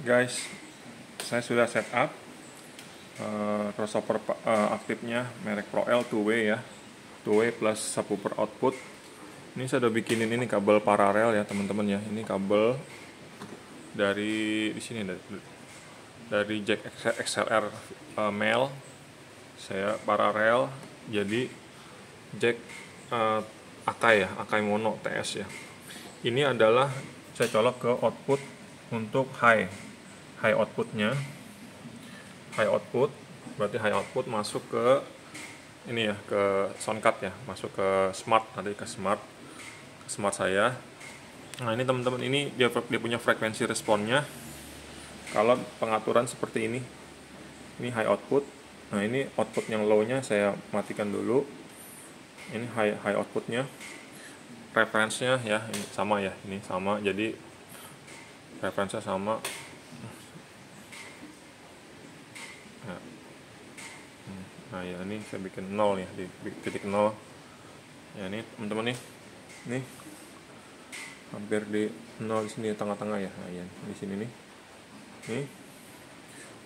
Guys, saya sudah setup crossover aktifnya merek ProL 2-way ya, 2-way plus subwoofer output. Ini saya udah bikinin ini kabel paralel ya teman-teman ya. Ini kabel dari di sini dari jack XLR male saya paralel jadi jack Akai ya, Akai mono TS ya. Ini adalah saya colok ke output untuk high outputnya. High output berarti high output masuk ke ini ya, ke soundcard ya, masuk ke smart, nanti ke smart saya. Nah ini teman-teman, ini dia punya frekuensi responnya. Kalau pengaturan seperti ini high output. Nah ini output yang low nya saya matikan dulu. Ini high outputnya, reference-nya ya ini sama ya, ini sama, jadi reference-nya sama. Nah ya ini saya bikin 0 ya, di titik 0 ya. Ini teman-teman nih hampir di 0 di sini, tengah-tengah ya. Nah ya di sini nih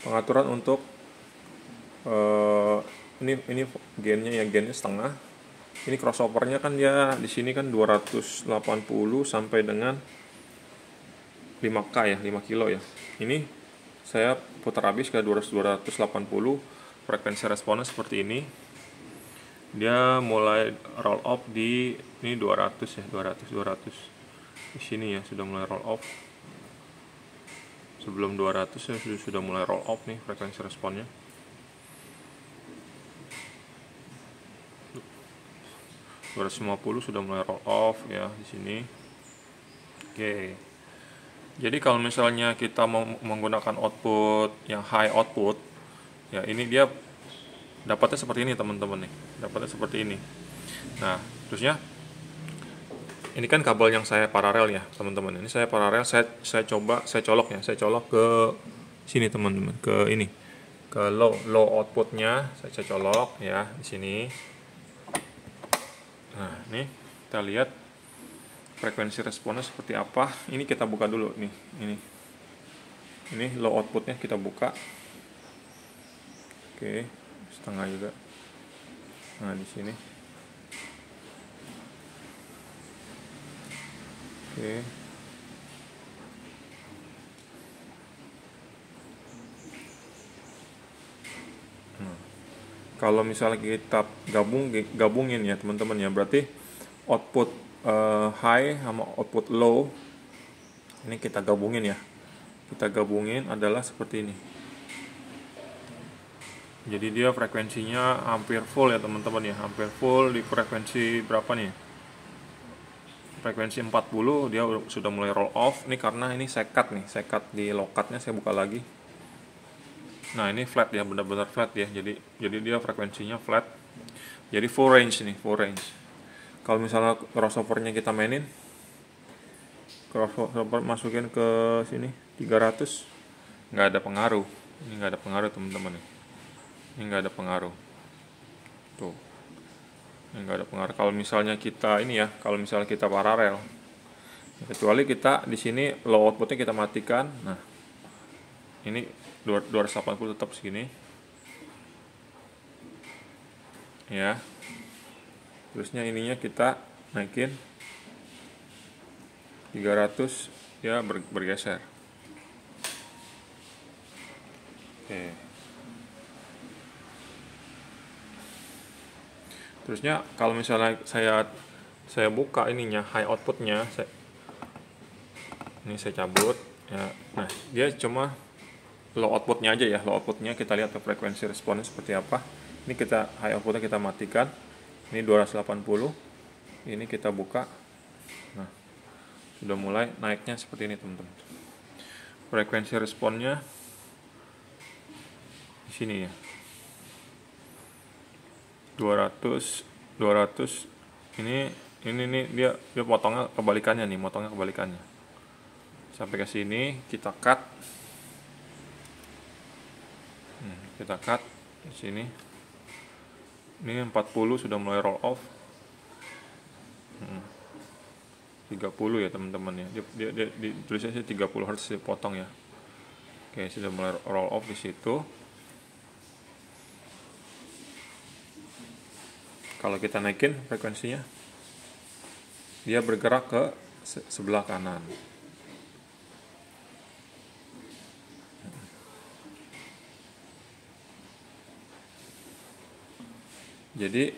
pengaturan untuk ini gainnya ya, gainnya setengah. Ini crossovernya kan ya di sini kan 280 sampai dengan 5K ya, 5 kilo ya. Ini saya putar habis ke 280. Frekuensi responnya seperti ini. Dia mulai roll off di ini 200 ya, 200 di sini ya, sudah mulai roll off. Sebelum 200 ya sudah mulai roll off nih frekuensi responnya. 250 sudah mulai roll off ya di sini. Oke. Jadi kalau misalnya kita mau menggunakan output yang high output ya, ini dia dapatnya seperti ini teman-teman nih, dapatnya seperti ini. Nah terusnya ini kan kabel yang saya paralel ya teman-teman. Ini saya paralel, saya colok ke sini teman-teman, ke ini, ke low outputnya saya colok ya di sini. Nah ini kita lihat frekuensi responnya seperti apa. Ini kita buka dulu nih, ini low outputnya kita buka. Oke, setengah juga. Nah di sini. Oke. Nah, kalau misalnya kita gabungin ya teman-teman ya, berarti output high sama output low ini kita gabungin ya. Kita gabungin adalah seperti ini. Jadi dia frekuensinya hampir full ya teman-teman ya, hampir full di frekuensi berapa nih? Frekuensi 40 dia sudah mulai roll off. Ini karena ini sekat di lokatnya saya buka lagi. Nah ini flat ya, benar-benar flat ya. Jadi dia frekuensinya flat. Jadi full range nih, full range. Kalau misalnya crossovernya kita mainin, crossover masukin ke sini 300, nggak ada pengaruh. Ini nggak ada pengaruh teman-teman nih. Ini nggak ada pengaruh tuh, ini nggak ada pengaruh kalau misalnya kita ini ya, kalau misalnya kita paralel, kecuali kita di sini low outputnya kita matikan. Nah ini 280 tetap segini ya, terusnya ininya kita naikin 300 ya, bergeser. Oke. Terusnya kalau misalnya saya buka ininya, high outputnya, ini saya cabut ya. Nah dia cuma low outputnya aja ya, low outputnya kita lihat ke frekuensi responnya seperti apa. Ini kita high outputnya kita matikan, ini 280, ini kita buka. Nah sudah mulai naiknya seperti ini teman-teman. Frekuensi responnya di sini ya, 200 ini dia potongnya kebalikannya nih, sampai ke sini kita cut. Kita cut di sini. Ini 40 sudah mulai roll off. 30 ya teman-teman ya. Dia tulisnya sih 30 Hz dipotong ya. Oke, sudah mulai roll off di situ. Kalau kita naikin frekuensinya, dia bergerak ke sebelah kanan. Jadi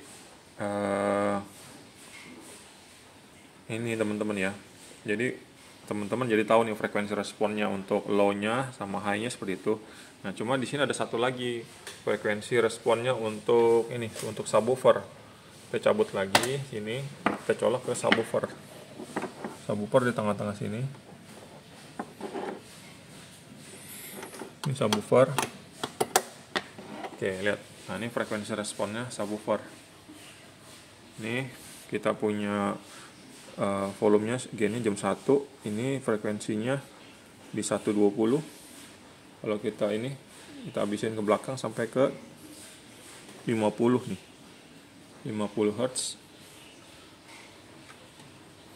ini teman-teman ya. Jadi teman-teman jadi tahu nih frekuensi responnya untuk low-nya sama high-nya seperti itu. Nah, cuma di sini ada satu lagi frekuensi responnya untuk ini, untuk subwoofer. Kita cabut lagi sini, kita colok ke subwoofer. Subwoofer di tengah-tengah sini. Ini subwoofer. Oke, lihat. Nah, ini frekuensi responnya subwoofer. Ini kita punya volumenya gainnya jam 1. Ini frekuensinya di 120. Kalau kita ini kita habisin ke belakang sampai ke 50 nih, 50 Hz.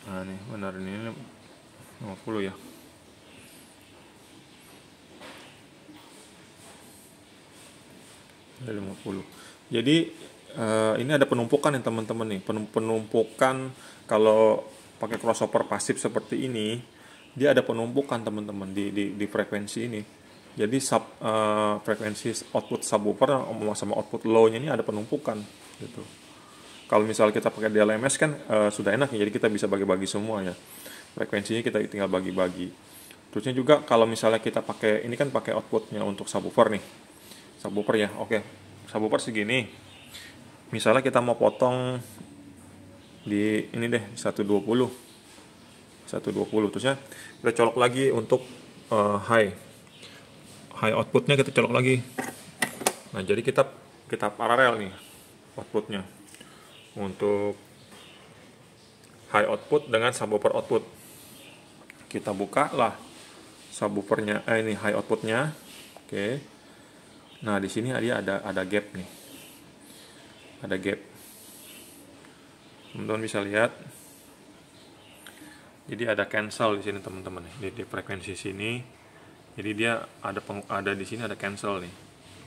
Nah nih benar, ini 50 ya. Ada 50. Jadi ini ada penumpukan nih teman-teman nih. Penumpukan kalau pakai crossover pasif seperti ini, dia ada penumpukan teman-teman di frekuensi ini. Jadi frekuensi output subwoofer sama output low-nya ini ada penumpukan gitu. Kalau misalnya kita pakai DLMS kan sudah enak ya, jadi kita bisa bagi-bagi semua ya. Frekuensinya kita tinggal bagi-bagi. Terusnya juga kalau misalnya kita pakai, ini kan pakai outputnya untuk subwoofer nih. Subwoofer ya, oke. Subwoofer segini. Misalnya kita mau potong di ini deh 120, terusnya kita colok lagi untuk high outputnya, kita colok lagi. Nah jadi kita paralel nih outputnya untuk high output dengan subwoofer output. Kita buka lah subwoofernya, ini high outputnya. Oke. Nah di sini dia ada gap nih, ada gap. Teman-teman bisa lihat. Jadi ada cancel di sini teman-teman, di frekuensi sini. Jadi dia ada di sini ada cancel nih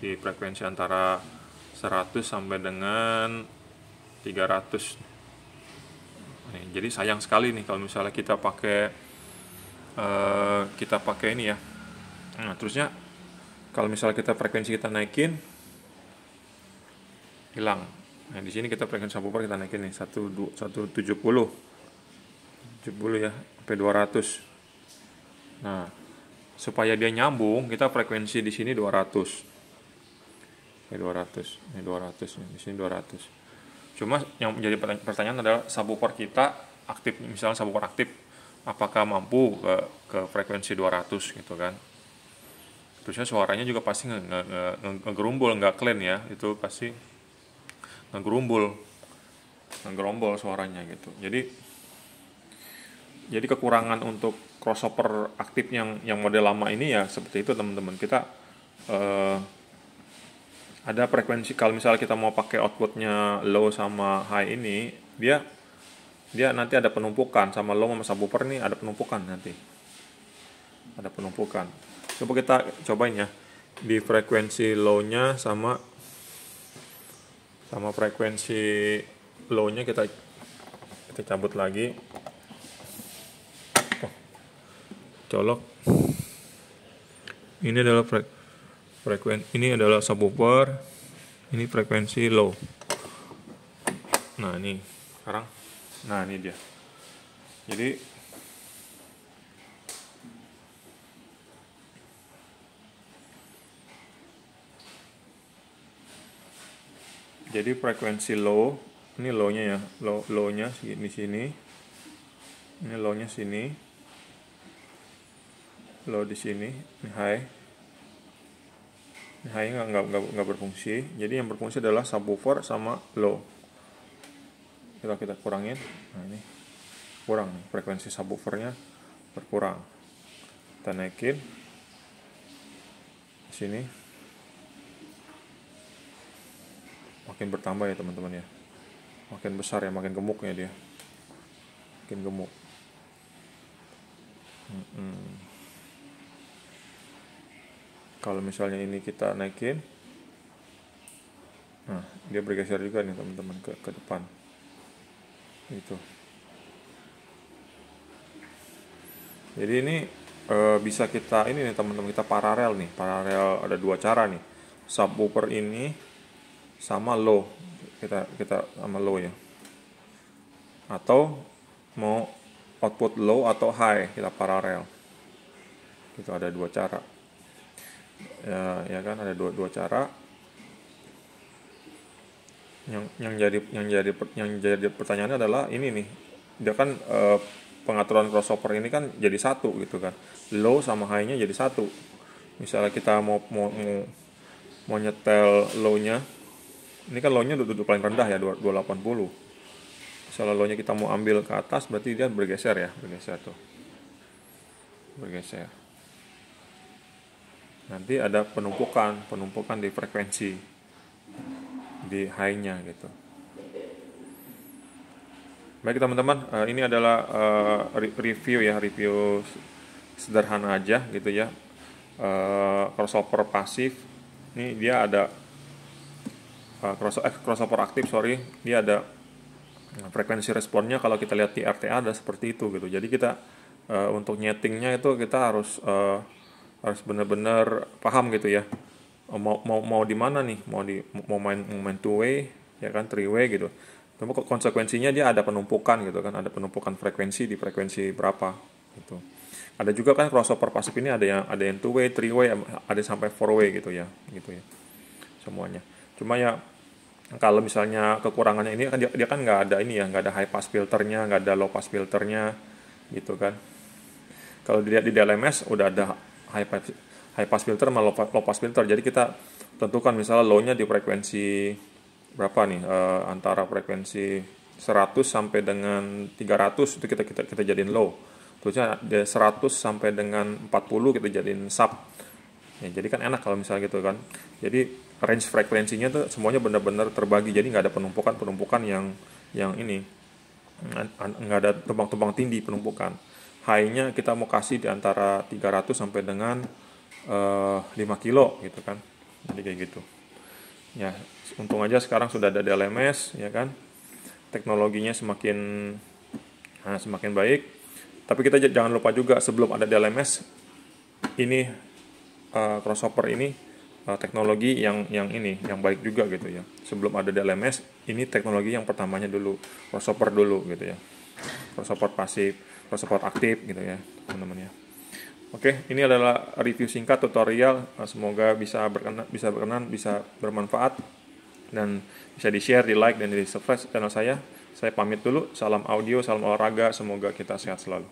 di frekuensi antara 100 sampai dengan 300. Nih, jadi sayang sekali nih kalau misalnya kita pakai ini ya. Nah, terusnya kalau misalnya kita frekuensi kita naikin, hilang. Nah, di sini kita frekuensi subwoofer kita naikin nih 170 ya sampai 200. Nah, supaya dia nyambung, kita frekuensi di sini 200. Ini 200, di sini 200. Cuma yang menjadi pertanyaan adalah subwoofer kita aktif, misalnya subwoofer aktif, apakah mampu ke frekuensi 200 gitu kan. Terusnya suaranya juga pasti ngegerumbul, nggak clean ya, itu pasti ngegerombol suaranya gitu. Jadi kekurangan untuk crossover aktif yang model lama ini ya seperti itu teman-teman. Kita ada frekuensi, kalau misalnya kita mau pakai outputnya low sama high ini, dia nanti ada penumpukan sama low sama subwoofer nih, ada penumpukan nanti. Ada penumpukan. Coba kita cobain ya. Di frekuensi low-nya sama frekuensi low-nya kita cabut lagi. Colok. Ini adalah ini adalah subwoofer, ini frekuensi low. Nah ini sekarang, nah ini dia. Jadi frekuensi low, ini low-nya ya, low-nya di sini, ini low-nya sini, low di sini, ini high. High nggak berfungsi, jadi yang berfungsi adalah subwoofer sama low. Kita kurangin, nah ini kurang, frekuensi subwoofernya berkurang. Kita naikin sini, makin bertambah ya teman-teman ya, makin besar ya, makin gemuknya dia, makin gemuk. Kalau misalnya ini kita naikin, nah dia bergeser juga nih teman-teman ke depan gitu. Jadi ini bisa kita ini nih teman-teman, kita paralel nih, paralel ada dua cara nih, subwoofer ini sama low, kita sama low ya, atau mau output low atau high kita paralel. Itu ada dua cara ya kan, ada dua cara. Yang jadi pertanyaannya adalah ini nih, dia kan pengaturan crossover ini kan jadi satu gitu kan, low sama high-nya jadi satu. Misalnya kita mau nyetel low-nya, ini kan low-nya duduk paling rendah ya, 280. Misalnya low-nya kita mau ambil ke atas, berarti dia bergeser ya, bergeser. Nanti ada penumpukan di frekuensi, di high-nya gitu. Baik teman-teman, ini adalah review sederhana aja gitu ya. Crossover pasif, ini dia ada crossover aktif, dia ada frekuensi responnya. Kalau kita lihat di RTA ada seperti itu gitu. Jadi kita untuk nyetingnya itu kita harus benar-benar paham gitu ya. Mau di mana nih? Mau main two way ya kan, three way gitu. Tapi konsekuensinya dia ada penumpukan gitu kan, ada penumpukan frekuensi di frekuensi berapa gitu. Ada juga kan crossover pasif ini ada yang two way, three way, ada sampai four way gitu ya semuanya. Cuma ya kalau misalnya kekurangannya ini kan dia kan nggak ada ini ya, nggak ada high pass filternya, nggak ada low pass filternya gitu kan. Kalau dilihat di DLMS udah ada high pass filter sama low pass filter. Jadi kita tentukan misalnya low-nya di frekuensi berapa nih, antara frekuensi 100 sampai dengan 300 itu kita jadiin low. Terusnya dari 100 sampai dengan 40 kita jadiin sub. Ya, jadi kan enak kalau misalnya gitu kan. Jadi range frekuensinya tuh semuanya benar-benar terbagi. Jadi nggak ada penumpukan yang ini, nggak ada tumpang tindih penumpukan. High-nya kita mau kasih di antara 300 sampai dengan 5 kilo gitu kan. Jadi kayak gitu. Ya, untung aja sekarang sudah ada DLMS ya kan. Teknologinya semakin baik. Tapi kita jangan lupa juga sebelum ada DLMS ini crossover ini teknologi yang baik juga gitu ya. Sebelum ada DLMS ini teknologi yang pertamanya dulu, crossover dulu gitu ya. Crossover pasif, crossover aktif gitu ya teman-teman ya. Oke, ini adalah review singkat tutorial. Semoga bisa berkenan, bisa bermanfaat, dan bisa di-share, di-like, dan di-subscribe channel saya. Saya pamit dulu. Salam audio, salam olahraga. Semoga kita sehat selalu.